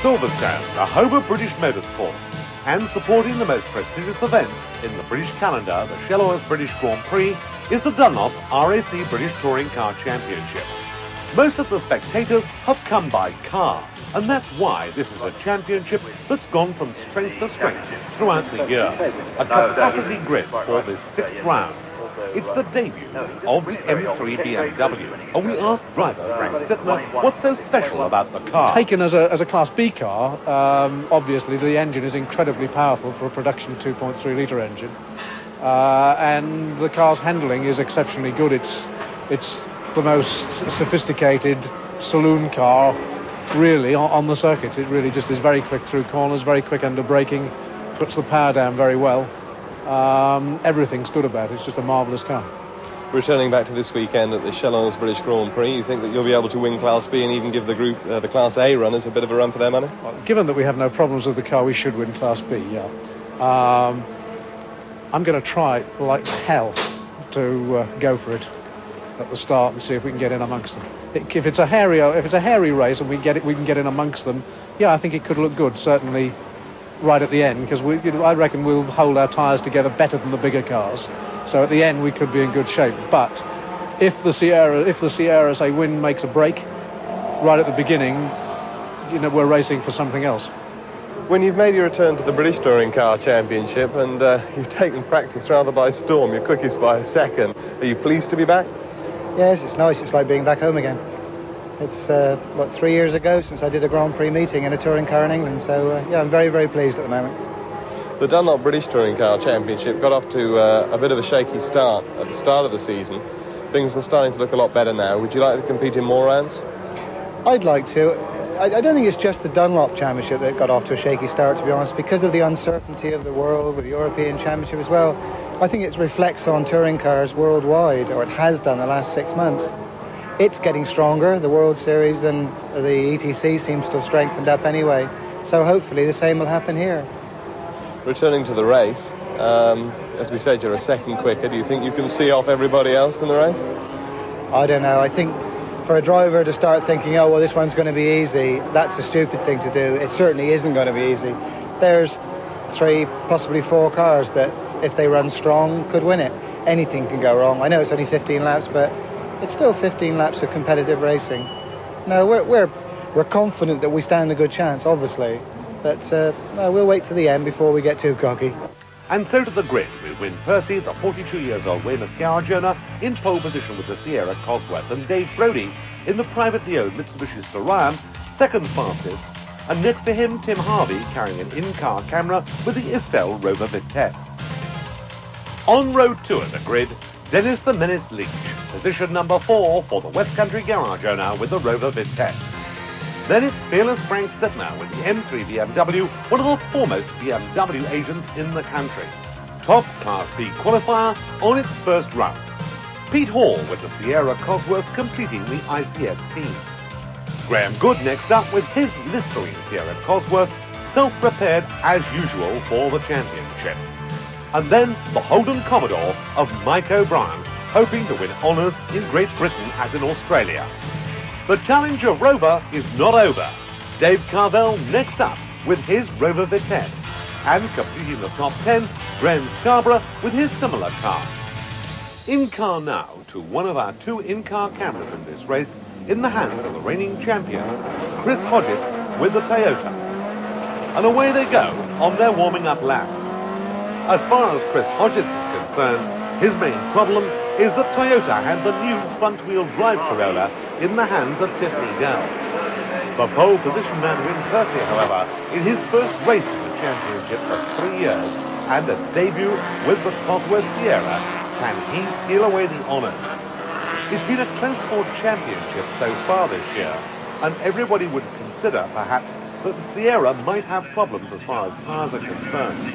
Silverstone, the home of British motorsport, and supporting the most prestigious event in the British calendar, the Shell British Grand Prix, is the Dunlop RAC British Touring Car Championship. Most of the spectators have come by car, and that's why this is a championship that's gone from strength to strength throughout the year. A capacity grid for this sixth round. It's the debut of the M3 BMW, and we asked driver Frank Sittner what's so special about the car. Taken as a Class B car, obviously the engine is incredibly powerful for a production 2.3 litre engine, and the car's handling is exceptionally good. It's the most sophisticated saloon car really on the circuit. It really just is very quick through corners, very quick under braking, puts the power down very well. Everything's good about it. It's just a marvellous car. Returning back to this weekend at the Shell British Grand Prix, you think that you'll be able to win Class B and even give the group, the Class A runners, a bit of a run for their money? Well, given that we have no problems with the car, we should win Class B, yeah. I'm going to try like hell to go for it at the start and see if we can get in amongst them. If it's a hairy race and we can get in amongst them, yeah, I think it could look good, certainly right at the end, because I reckon we'll hold our tyres together better than the bigger cars. So at the end we could be in good shape. But if the Sierra say wind makes a break right at the beginning, you know, we're racing for something else. When you've made your return to the British Touring Car Championship and you've taken practice rather by storm, you're quickest by a second, are you pleased to be back? Yes, it's nice. It's like being back home again. It's, 3 years ago since I did a Grand Prix meeting in a touring car in England, so yeah, I'm very, very pleased at the moment. The Dunlop British Touring Car Championship got off to a bit of a shaky start at the start of the season. Things are starting to look a lot better now. Would you like to compete in more rounds? I'd like to. I don't think it's just the Dunlop Championship that got off to a shaky start, to be honest, because of the uncertainty of the world with the European Championship as well. I think it reflects on touring cars worldwide, or it has done the last 6 months. It's getting stronger. The World Series and the ETC seems to have strengthened up anyway. So hopefully the same will happen here. Returning to the race, as we said, you're a second quicker. Do you think you can see off everybody else in the race? I don't know. I think for a driver to start thinking, oh, well, this one's going to be easy, that's a stupid thing to do. It certainly isn't going to be easy. There's 3, possibly 4 cars that, if they run strong, could win it. Anything can go wrong. I know it's only 15 laps, but it's still 15 laps of competitive racing. No, we're confident that we stand a good chance, obviously, but no, we'll wait to the end before we get too cocky. And so to the grid with Wyn Percy, the 42-years-old Weymouth garage owner, in pole position with the Sierra Cosworth, and Dave Brodie in the privately owned Mitsubishi Starion, second fastest, and next to him Tim Harvey carrying an in-car camera with the Estelle Rover Vitesse. On road 2 at the grid, Dennis the Menace Leach, position number 4 for the West Country garage owner with the Rover Vitesse. Then it's fearless Frank Sittner with the M3 BMW, one of the foremost BMW agents in the country. Top Class B qualifier on its first run. Pete Hall with the Sierra Cosworth completing the ICS team. Graham Good next up with his Listerine Sierra Cosworth, self-prepared as usual for the championship. And then the Holden Commodore of Mike O'Brien, hoping to win honours in Great Britain as in Australia. The challenge of Rover is not over. Dave Carvell next up with his Rover Vitesse, and completing the top 10, Graham Scarborough with his similar car. In-car now to one of our 2 in-car cameras in this race, in the hands of the reigning champion, Chris Hodgetts with the Toyota. And away they go on their warming-up lap. As far as Chris Hodgetts is concerned, his main problem is that Toyota had the new front-wheel drive Corolla in the hands of Tiffany Dell. For pole position man Wyn Percy, however, in his first race in the championship for 3 years, and a debut with the Cosworth Sierra, can he steal away the honours? It's been a close-fought championship so far this year, and everybody would consider, perhaps, that the Sierra might have problems as far as tyres are concerned.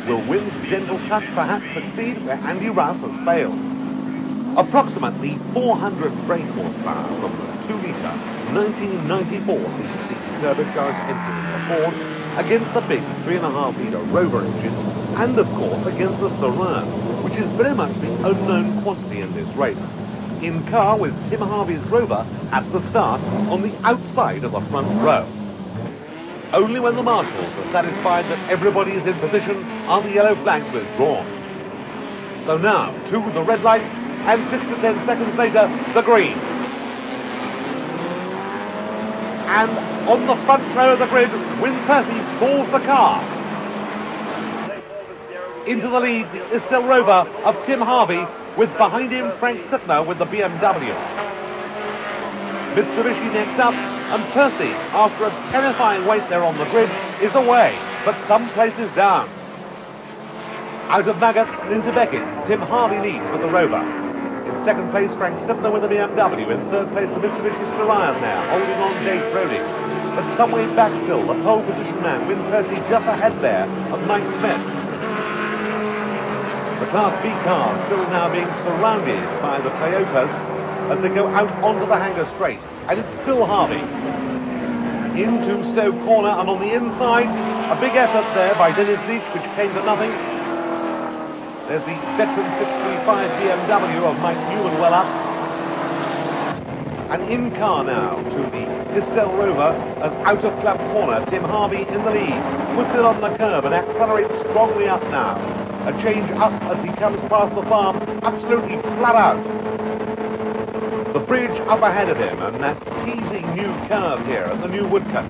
Will Wyn's gentle touch perhaps succeed where Andy Rouse has failed? Approximately 400 brake horsepower from the 2-litre 1994 CC turbocharged engine in the Ford against the big 3.5-litre Rover engine, and of course against the Starion, which is very much the unknown quantity in this race. In car with Tim Harvey's Rover at the start on the outside of the front row. Only when the marshals are satisfied that everybody is in position are the yellow flags withdrawn. So now, to the red lights, and 6 to 10 seconds later, the green. And on the front row of the grid, Win Percy stalls the car. Into the lead is still Rover of Tim Harvey, with behind him Frank Sittner with the BMW. Mitsubishi next up, and Percy, after a terrifying wait there on the grid, is away, but some places down. Out of Maggots and into Beckett's, Tim Harvey leads with the Rover. In second place, Frank Sittner with the BMW. In third place, the Mitsubishi Starion there, holding on Dave Brody. But some way back still, the pole position man, Win Percy, just ahead there of Mike Smith. The Class B cars still now being surrounded by the Toyotas as they go out onto the hangar straight. And it's still Harvey. Into Stowe Corner, and on the inside, a big effort there by Dennis Leach, which came to nothing. There's the veteran 635 BMW of Mike Newman well up. And in car now to the Pistel Rover as out of Club Corner, Tim Harvey in the lead. Puts it on the curb and accelerates strongly up now. A change up as he comes past the farm, absolutely flat out. The bridge up ahead of him and that teasing new curve here at the new Woodcut.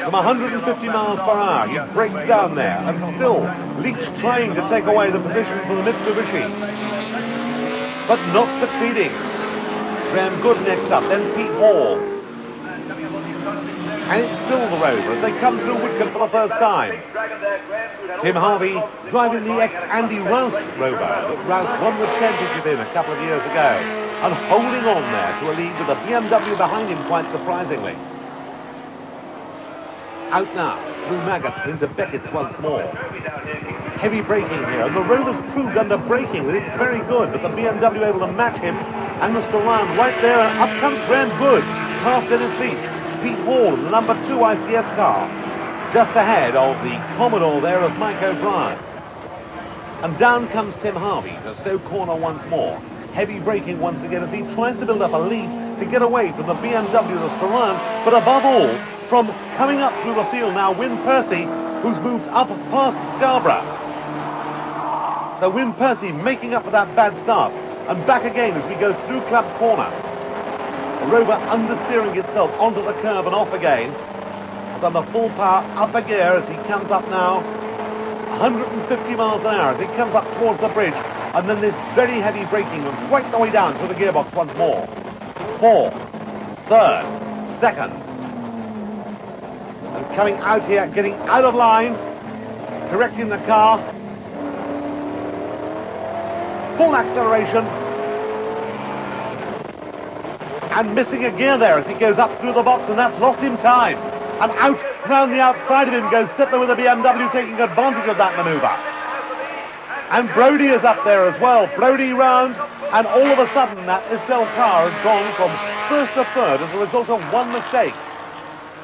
From 150 miles per hour, he breaks down there, and still Leach trying to take away the position from the Mitsubishi, but not succeeding. Graham Good next up, then Pete Hall. And it's still the Rover as they come through Woodcut for the first time. Tim Harvey driving the ex-Andy Rouse Rover that Rouse won the championship in a couple of years ago, and holding on there to a lead with a BMW behind him quite surprisingly. Out now, through Maggots into Beckett's once more. Heavy braking here, and the Rover's proved under braking that it's very good, but the BMW able to match him, and the Starion right there, and up comes Graham Good, past Dennis Leach, Pete Hall, the number 2 ICS car, just ahead of the Commodore there of Mike O'Brien. And down comes Tim Harvey to Stowe Corner once more. Heavy braking once again as he tries to build up a lead to get away from the BMW, the Starion, but above all, from coming up through the field now, Win Percy, who's moved up past Scarborough. So Win Percy making up for that bad start, and back again as we go through Club Corner. The Rover understeering itself onto the curve and off again. It's under full power, up a gear as he comes up now. 150 miles an hour as he comes up towards the bridge, and then this very heavy braking and right the way down to the gearbox once more. 4, 3rd, 2nd. And coming out here, getting out of line, correcting the car. Full acceleration. And missing a gear there as he goes up through the box, and that's lost him time. And out round the outside of him goes Sittler with a BMW, taking advantage of that manoeuvre. And Brody is up there as well. Brody round, and all of a sudden that Estelle car has gone from 1st to 3rd as a result of one mistake.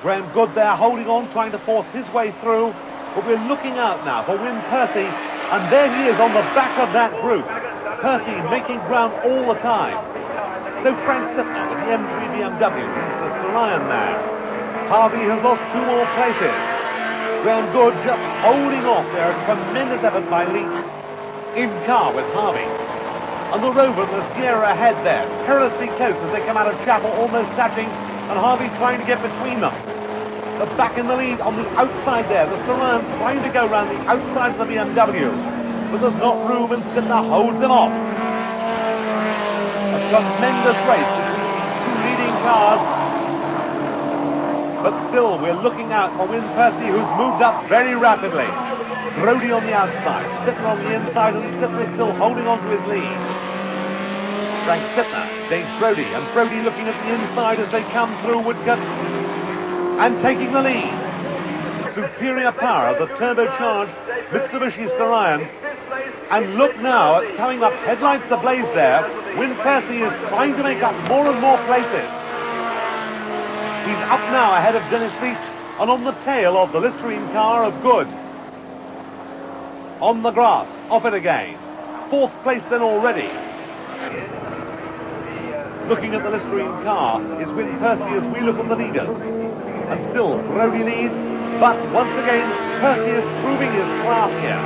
Graham Good there holding on, trying to force his way through, but we're looking out now for Win Percy, and there he is on the back of that group. Percy making ground all the time. So Frank Sittner with the M3 BMW leads the Starion there. Harvey has lost 2 more places. Graham Good just holding off there, a tremendous effort by Leach in car with Harvey. And the Rover and the Sierra ahead there, perilously close as they come out of Chapel, almost touching, and Harvey trying to get between them. But back in the lead on the outside there, the Starion trying to go round the outside of the BMW, but there's not room, and Sittner holds him off. A tremendous race between these 2 leading cars, but still we're looking out for Win Percy, who's moved up very rapidly. Brody on the outside, Sittner on the inside, and Sittner still holding on to his lead. Frank Sittner, Dave Brody, and Brody looking at the inside as they come through Woodcut and taking the lead. Superior power of the turbocharged Mitsubishi Starion. And look now at coming up, headlights ablaze there. Win Percy is trying to make up more and more places. He's up now ahead of Dennis Leach and on the tail of the Listerine car of Good. On the grass, off it again. 4th place then already. Looking at the Listerine car is Win Percy as we look at the leaders. And still, Brodie leads, but once again, Percy is proving his class here.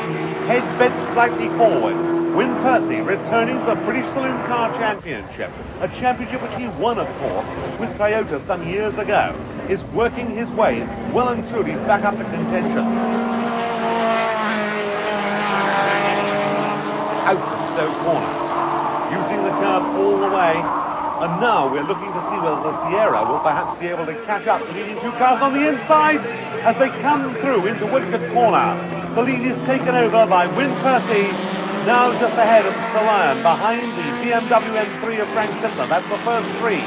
Head bent slightly forward. Win Percy returning to the British Saloon Car Championship, a championship which he won, of course, with Toyota some years ago, is working his way well and truly back up to contention. Out of Stoke Corner, using the curve all the way, and now we're looking to see whether the Sierra will perhaps be able to catch up the leading two cars on the inside as they come through into Woodcote Corner. The lead is taken over by Win Percy, now just ahead of Stallone, behind the BMW M3 of Frank Sittler. That's the first three.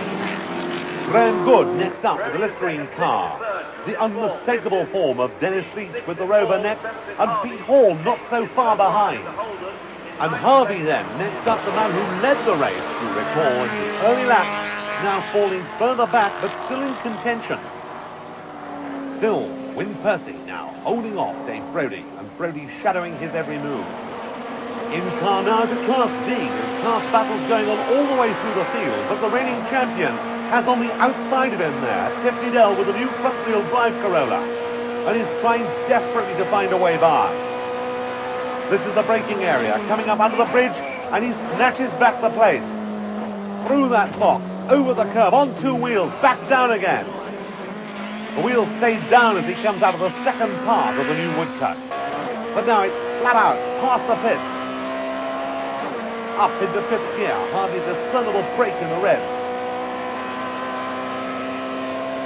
Graham Good next up with the Listerine car. The unmistakable form of Dennis Leach with the Rover next, and Pete Hall not so far behind. And Harvey then, next up, the man who led the race, you recall, in the early laps, now falling further back, but still in contention. Still, Win Percy now holding off Dave Brodie, and Brodie shadowing his every move. In car now to Class D, with class battles going on all the way through the field, but the reigning champion has on the outside of him there, Tiffany Dell with a new front-wheel drive Corolla, and is trying desperately to find a way by. This is the braking area, coming up under the bridge, and he snatches back the place. Through that box, over the curb, on two wheels, back down again. The wheels stayed down as he comes out of the second part of the new Woodcote. But now it's flat out, past the pits. Up into fifth gear, hardly discernible break in the revs.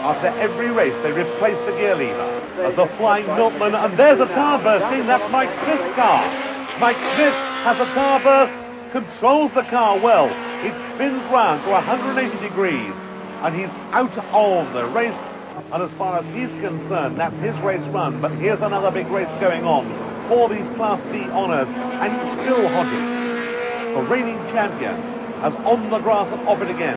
After every race, they replace the gear lever as the flying milkman, and there's a tire bursting. That's Mike Smith's car. Mike Smith has a tire burst, controls the car well. It spins round to 180 degrees, and he's out of the race. And as far as he's concerned, that's his race run. But here's another big race going on for these Class D honours, and Phil Hodges, the reigning champion, as on the grass and off it again.